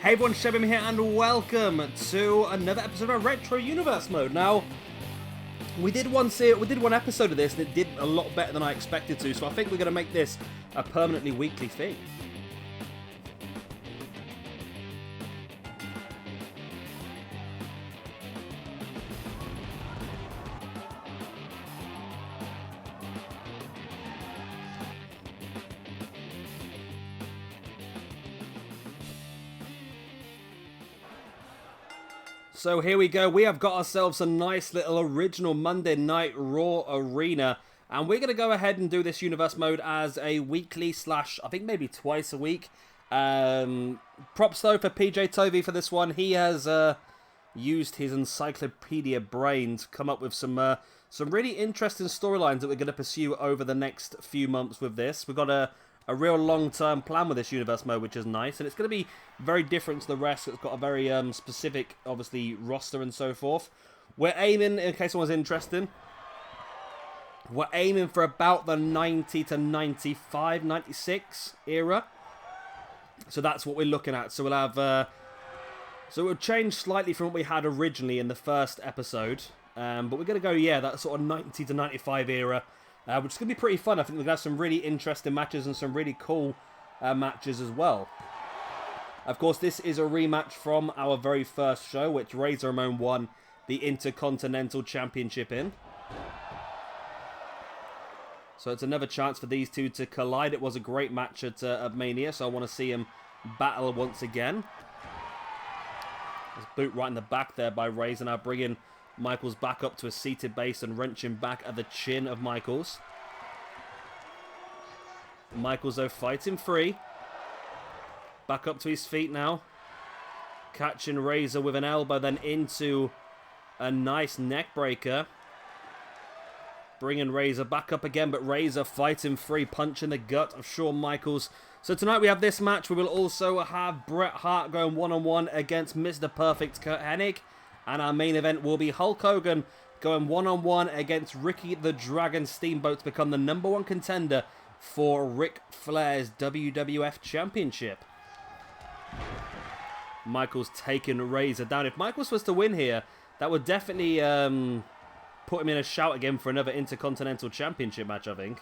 Hey everyone, Shebim here and welcome to another episode of Retro Universe Mode. Now, we did one episode of this and it did a lot better than I expected to, so I think we're going to make this a permanently weekly thing. So here we go, we have got ourselves a nice little original Monday Night Raw arena, and we're going to go ahead and do this universe mode as a weekly slash, I think maybe twice a week. Props though for PJ Tovey for this one. He has used his encyclopedia brain to come up with some really interesting storylines that we're going to pursue over the next few months with this. We've got a real long-term plan with this universe mode, which is nice, and it's going to be very different to the rest. It's got a very specific, obviously, roster and so forth. We're aiming, in case anyone's interested, we're aiming for about the 90 to 95, 96 era. So that's what we're looking at. So we'll have, so it'll change slightly from what we had originally in the first episode, but we're going to go, yeah, that sort of 90 to 95 era. Which is going to be pretty fun. I think we're going to have some really interesting matches and some really cool matches as well. Of course, this is a rematch from our very first show, which Razor Ramon won the Intercontinental Championship in. So it's another chance for these two to collide. It was a great match at Mania, so I want to see them battle once again. There's a boot right in the back there by Razor, now bringing Michaels back up to a seated base and wrenching back at the chin of Michaels. Michaels, though, fighting free. Back up to his feet now. Catching Razor with an elbow, then into a nice neck breaker. Bringing Razor back up again, but Razor fighting free, punching the gut of Shawn Michaels. So tonight we have this match. We will also have Bret Hart going one-on-one against Mr. Perfect Curt Hennig. And our main event will be Hulk Hogan going one-on-one against Ricky the Dragon Steamboat to become the #1 contender for Ric Flair's WWF Championship. Michaels taking Razor down. If Michaels was to win here, that would definitely put him in a shout again for another Intercontinental Championship match, I think.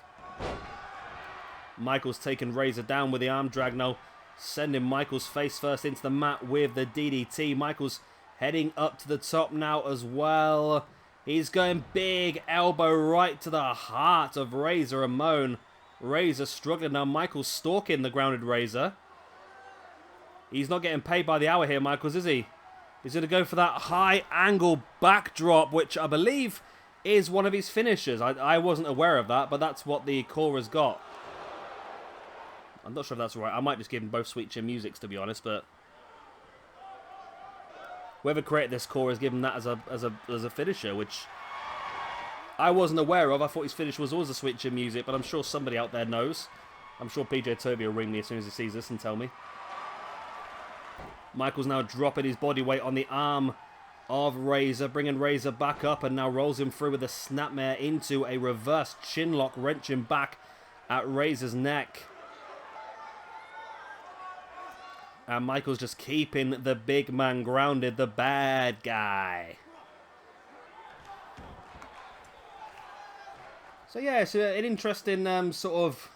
Michaels taking Razor down with the arm drag now, sending Michaels face first into the mat with the DDT. Michaels heading up to the top now as well. He's going big elbow right to the heart of Razor Ramon. Razor struggling now. Michaels stalking the grounded Razor. He's not getting paid by the hour here, Michaels, is he? He's going to go for that high angle backdrop, which I believe is one of his finishers. I wasn't aware of that, but that's what the core has got. I'm not sure if that's right. I might just give them both Sweet Chin Musics, to be honest, but whoever created this core has given that as a finisher, which I wasn't aware of. I thought his finish was always a Sweet Chin Music, but I'm sure somebody out there knows. I'm sure PJ Tovey will ring me as soon as he sees this and tell me. Michaels now dropping his body weight on the arm of Razor, bringing Razor back up and now rolls him through with a snapmare into a reverse chinlock, wrenching back at Razor's neck. And Michaels just keeping the big man grounded, the bad guy. So yeah, it's an interesting sort of...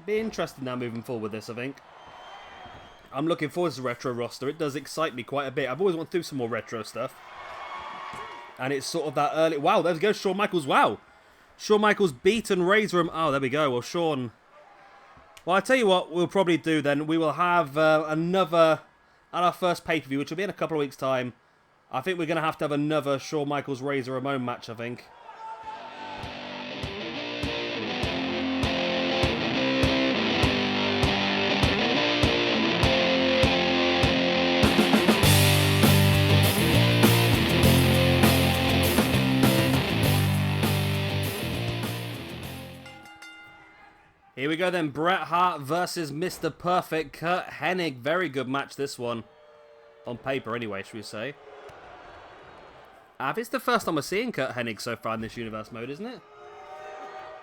Be interesting now moving forward with this, I think. I'm looking forward to the retro roster. It does excite me quite a bit. I've always wanted to do some more retro stuff. And it's sort of that early... Wow, there we go, Shawn Michaels. Wow. Shawn Michaels beaten Razor. Oh, there we go. Well, Shawn... Well, I tell you what we'll probably do then. We will have another... At our first pay-per-view, which will be in a couple of weeks' time. I think we're going to have another Shawn Michaels Razor Ramon match, I think. Here we go then, Bret Hart versus Mr. Perfect Curt Hennig. Very good match, this one. On paper, anyway, should we say. It's the first time we're seeing Curt Hennig so far in this universe mode, isn't it?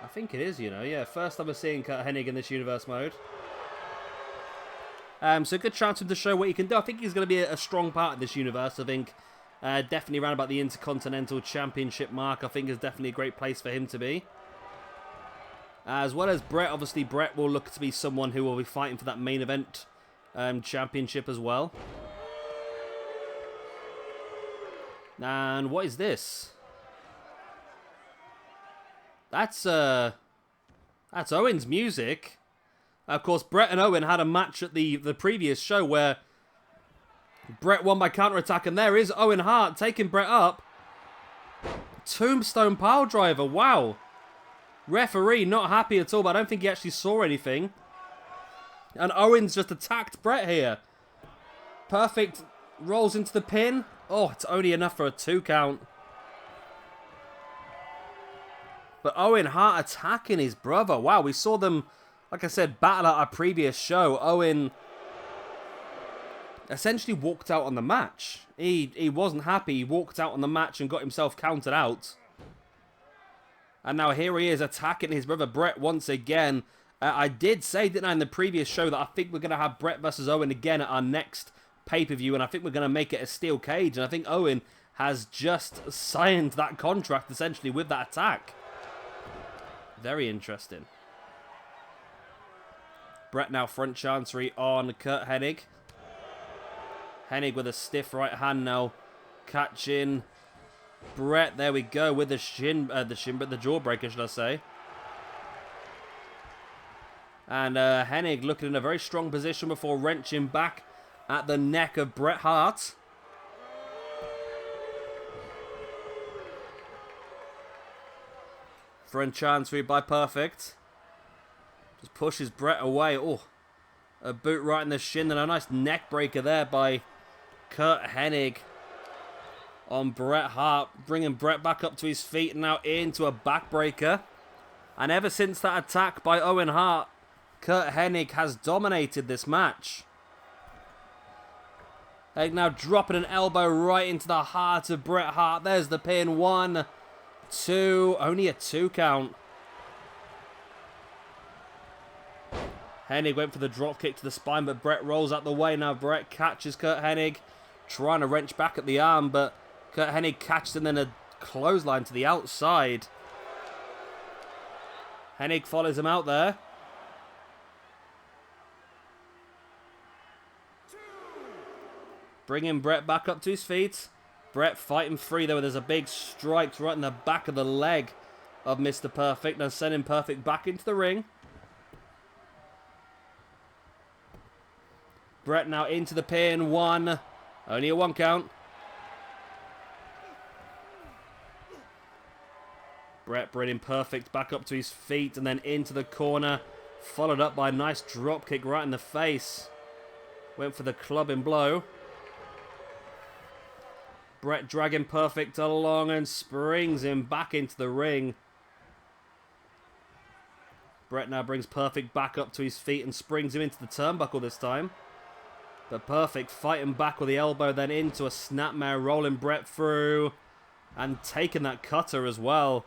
I think it is, you know. Yeah, first time we're seeing Curt Hennig in this universe mode. So good chance for him to show what he can do. I think he's going to be a strong part of this universe. I think definitely around about the Intercontinental Championship mark. I think is definitely a great place for him to be. As well as Bret. Obviously, Bret will look to be someone who will be fighting for that main event championship as well. And what is this? That's Owen's music. Of course, Bret and Owen had a match at the previous show where Bret won by counterattack, and there is Owen Hart taking Bret up. Tombstone piledriver, wow. Referee not happy at all, but I don't think he actually saw anything. And Owens just attacked Bret here. Perfect rolls into the pin. Oh, it's only enough for a 2 count. But Owen Hart attacking his brother. Wow, we saw them, like I said, battle at our previous show. Owen essentially walked out on the match. He wasn't happy. He walked out on the match and got himself counted out. And now here he is attacking his brother Bret once again. I did say, didn't I, in the previous show that I think we're going to have Bret versus Owen again at our next pay-per-view. And I think we're going to make it a steel cage. And I think Owen has just signed that contract essentially with that attack. Very interesting. Bret now front chancery on Curt Hennig. Hennig with a stiff right hand now. Catching Bret. There we go with the but the jawbreaker, should I say. And Hennig looking in a very strong position before wrenching back at the neck of Bret Hart. Front chancery by Perfect. Just pushes Bret away. Oh, a boot right in the shin and a nice neck breaker there by Curt Hennig on Bret Hart, bringing Bret back up to his feet and now into a backbreaker. And ever since that attack by Owen Hart, Curt Hennig has dominated this match. Hennig now dropping an elbow right into the heart of Bret Hart. There's the pin. 1, 2, only a 2 count. Hennig went for the drop kick to the spine, but Bret rolls out the way. Now Bret catches Curt Hennig, trying to wrench back at the arm, but Curt Hennig catches and then a clothesline to the outside. Hennig follows him out there. Bringing Bret back up to his feet. Bret fighting free though. There's a big strike right in the back of the leg of Mr. Perfect. Now sending Perfect back into the ring. Bret now into the pin. 1. Only a 1 count. Bret bringing Perfect back up to his feet and then into the corner. Followed up by a nice drop kick right in the face. Went for the clubbing blow. Bret dragging Perfect along and springs him back into the ring. Bret now brings Perfect back up to his feet and springs him into the turnbuckle this time. But Perfect fighting back with the elbow, then into a snapmare, rolling Bret through and taking that cutter as well.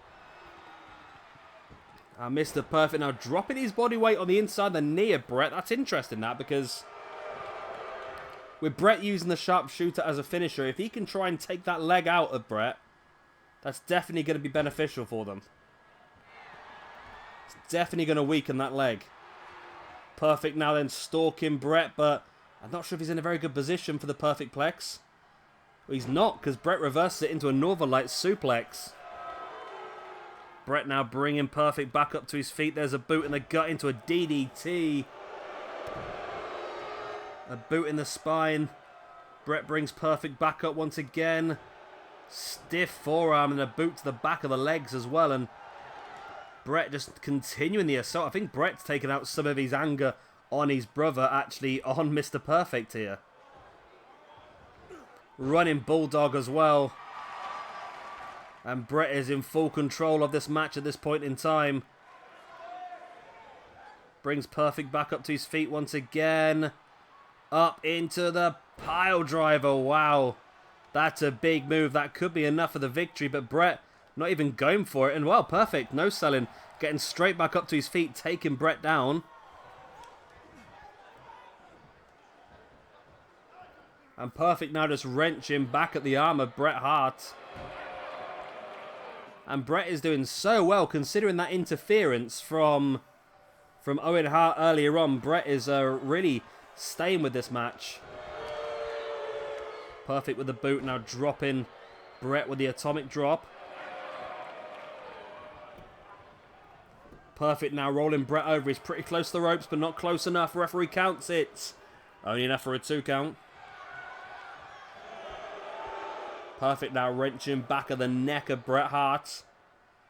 Mr. Perfect now dropping his body weight on the inside of the knee of Bret. That's interesting, that, because with Bret using the sharpshooter as a finisher, if he can try and take that leg out of Bret, that's definitely going to be beneficial for them. It's definitely going to weaken that leg. Perfect now then stalking Bret, but I'm not sure if he's in a very good position for the Perfect Plex. Well, he's not, because Bret reverses it into a Northern Lights suplex. Bret now bringing Perfect back up to his feet. There's a boot in the gut into a DDT. A boot in the spine. Bret brings Perfect back up once again. Stiff forearm and a boot to the back of the legs as well. And Bret just continuing the assault. I think Bret's taken out some of his anger on his brother, actually, on Mr. Perfect here. Running Bulldog as well. And Bret is in full control of this match at this point in time. Brings Perfect back up to his feet once again. Up into the pile driver. Wow. That's a big move. That could be enough for the victory, but Bret not even going for it. And well, Perfect. No selling. Getting straight back up to his feet, taking Bret down. And Perfect now just wrenching back at the arm of Bret Hart. And Bret is doing so well considering that interference from Owen Hart earlier on. Bret is really staying with this match. Perfect with the boot, now dropping Bret with the atomic drop. Perfect now rolling Bret over. He's pretty close to the ropes, but not close enough. Referee counts it. Only enough for a 2 count. Perfect now wrenching back of the neck of Bret Hart.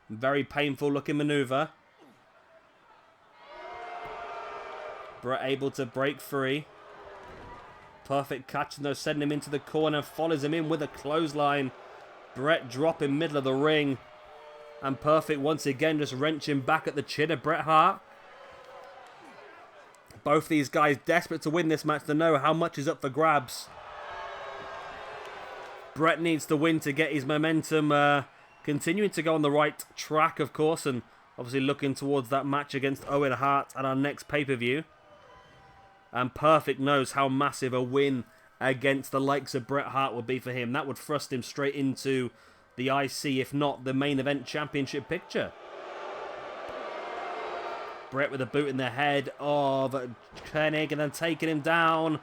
Very painful looking maneuver. Bret able to break free. Perfect catching those, sending him into the corner. Follows him in with a clothesline. Bret dropping middle of the ring. And Perfect once again just wrenching back at the chin of Bret Hart. Both these guys desperate to win this match to know how much is up for grabs. Bret needs to win to get his momentum continuing to go on the right track, of course. And obviously looking towards that match against Owen Hart at our next pay-per-view. And Perfect knows how massive a win against the likes of Bret Hart would be for him. That would thrust him straight into the IC, if not the main event championship picture. Bret with a boot in the head of Hennig and then taking him down.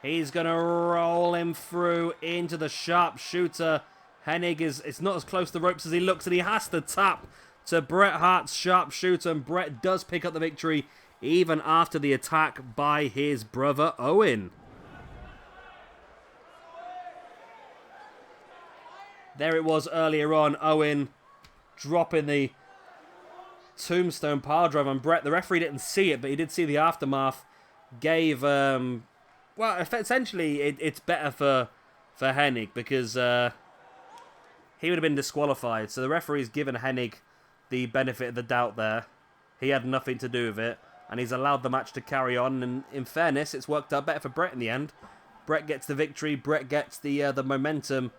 He's going to roll him through into the sharpshooter. Hennig is not as close to the ropes as he looks, and he has to tap to Bret Hart's sharpshooter, and Bret does pick up the victory even after the attack by his brother Owen. There it was earlier on, Owen dropping the tombstone piledriver on Bret. The referee didn't see it, but he did see the aftermath. Gave, well, essentially it's better for Hennig because he would have been disqualified. So the referee's given Hennig the benefit of the doubt there. He had nothing to do with it, and he's allowed the match to carry on. And in fairness, it's worked out better for Bret in the end. Bret gets the victory. Bret gets the momentum.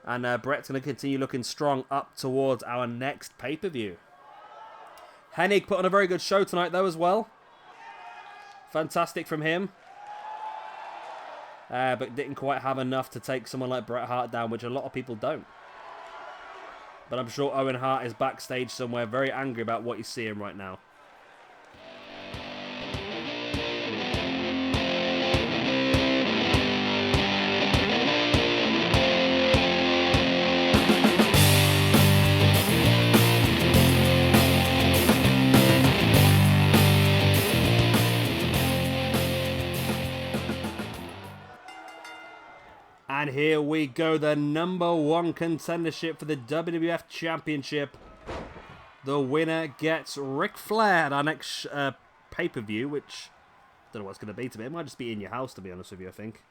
And Bret's going to continue looking strong up towards our next pay-per-view. Hennig put on a very good show tonight, though, as well. Fantastic from him. But didn't quite have enough to take someone like Bret Hart down, which a lot of people don't. But I'm sure Owen Hart is backstage somewhere very angry about what he's seeing right now. And here we go, the #1 contendership for the WWF Championship. The winner gets Ric Flair at our next pay-per-view, which I don't know what it's going to be today. It might just be in your house, to be honest with you, I think.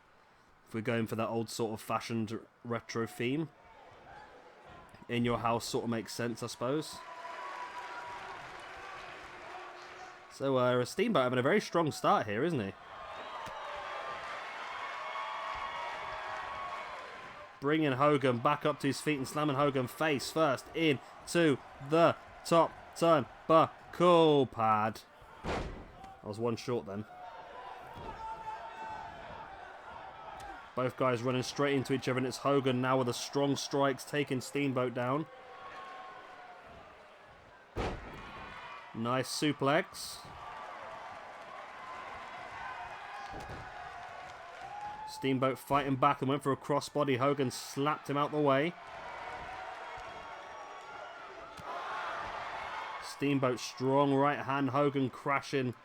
If we're going for that old sort of fashioned retro theme. In your house sort of makes sense, I suppose. So Steamboat having a very strong start here, isn't he? Bringing Hogan back up to his feet and slamming Hogan face first into the top turnbuckle pad. I was one short then. Both guys running straight into each other, and it's Hogan now with the strong strikes taking Steamboat down. Nice suplex. Steamboat fighting back and went for a crossbody. Hogan slapped him out the way. Steamboat strong right hand. Hogan crashing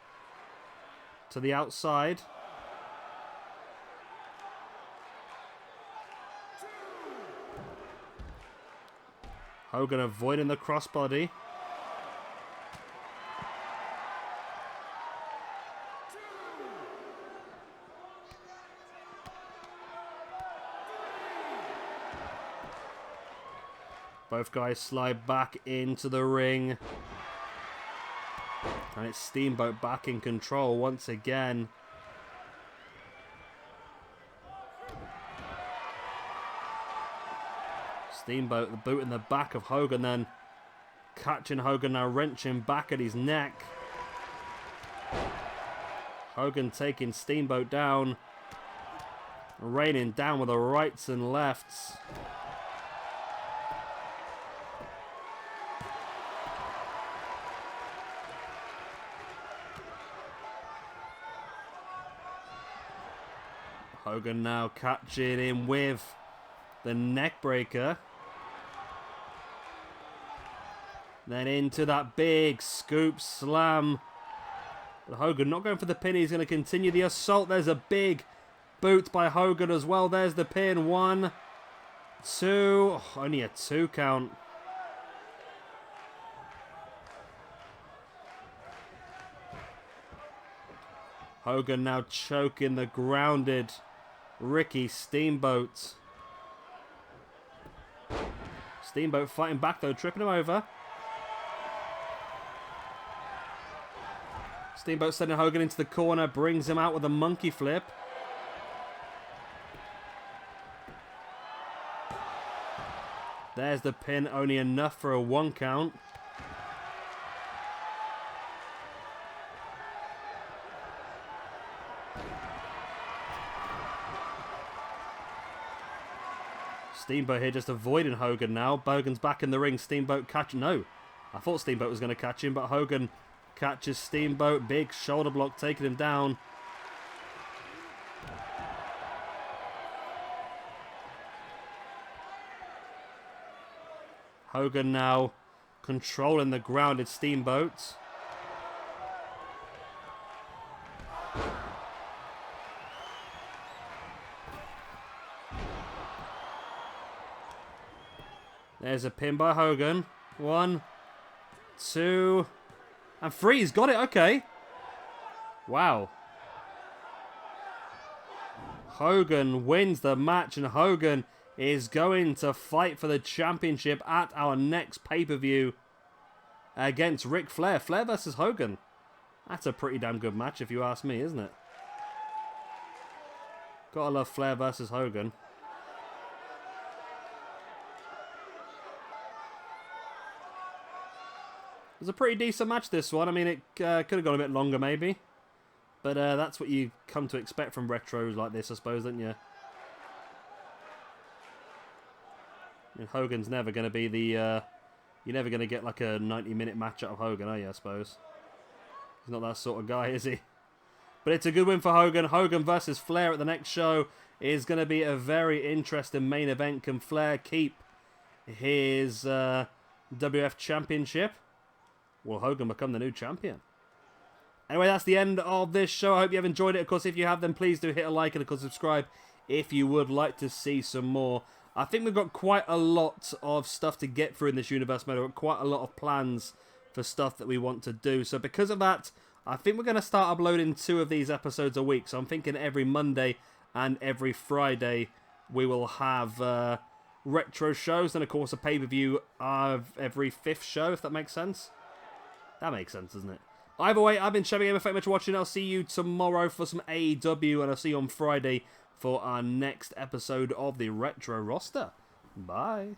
to the outside. Hogan avoiding the crossbody. Both guys slide back into the ring. And it's Steamboat back in control once again. Steamboat, the boot in the back of Hogan, then catching Hogan, now wrenching back at his neck. Hogan taking Steamboat down. Raining down with the rights and lefts. Hogan now catching in with the neck breaker. Then into that big scoop slam. But Hogan not going for the pin. He's going to continue the assault. There's a big boot by Hogan as well. There's the pin. 1, 2. Oh, only a 2 count. Hogan now choking the grounded Ricky Steamboat. Steamboat fighting back though, tripping him over. Steamboat sending Hogan into the corner, brings him out with a monkey flip. There's the pin, only enough for a 1 count. Steamboat here just avoiding Hogan now. Hogan's back in the ring. Steamboat catch. No. I thought Steamboat was going to catch him, but Hogan catches Steamboat. Big shoulder block taking him down. Hogan now controlling the grounded Steamboat. There's a pin by Hogan. 1, 2, and 3. He's got it. Okay. Wow. Hogan wins the match, and Hogan is going to fight for the championship at our next pay-per-view against Ric Flair. Flair versus Hogan. That's a pretty damn good match if you ask me, isn't it? Gotta love Flair versus Hogan. It was a pretty decent match, this one. I mean, it could have gone a bit longer, maybe. But that's what you come to expect from retros like this, I suppose, don't you? I mean, Hogan's never going to be the... you're never going to get like a 90-minute match out of Hogan, are you, I suppose? He's not that sort of guy, is he? But it's a good win for Hogan. Hogan versus Flair at the next show is going to be a very interesting main event. Can Flair keep his WWF Championship? Will Hogan become the new champion? Anyway, that's the end of this show. I hope you have enjoyed it. Of course, if you have, then please do hit a like and, of course, subscribe if you would like to see some more. I think we've got quite a lot of stuff to get through in this universe mode. We've got quite a lot of plans for stuff that we want to do. So because of that, I think we're going to start uploading 2 of these episodes a week. So I'm thinking every Monday and every Friday we will have retro shows. And, of course, a pay-per-view of every 5th show, if that makes sense. That makes sense, doesn't it? Either way, I've been Chevy Gamer. Thank you much for watching. I'll see you tomorrow for some AEW, and I'll see you on Friday for our next episode of the Retro Roster. Bye.